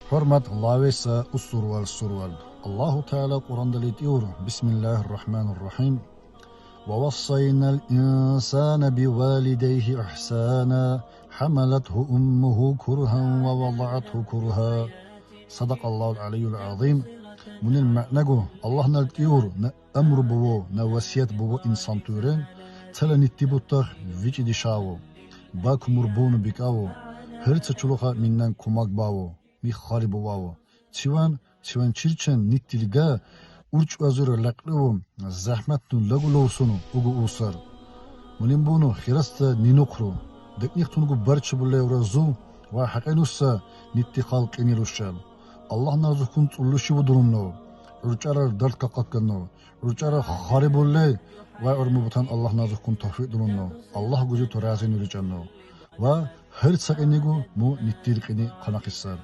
حرمة لاويس السروال سروال الله تعالى قرآن دليل بسم الله الرحمن الرحيم ووصينا الإنسان بوالديه إحسانا حملته أمه كرها ووضعته كرها صدق الله العلي العظيم من المعنى الله نلتيور أمر بو نوسيت بو إنسان تورين تلا نتبوتر ويجي دي شاو باك مربون بكاو هرتس چلوخا منن كوماك باو مي خارب باو تشوان چيرچن نتيلغا urch vazir laqlivu zahmatun lagu lowsunu ugu usar munin bunu khirasta ninuqru deknih tungu barch bulle urazu va haqenussa nitti khalqini rushal Allah nazukun tullushi budunno urchara dard qaqatkanno urchara kharibulle va urmubutan Allah nazukun tawfiq dunno Allah guju torazin urichanno va her saqinigu mu nittilqini qanaqissar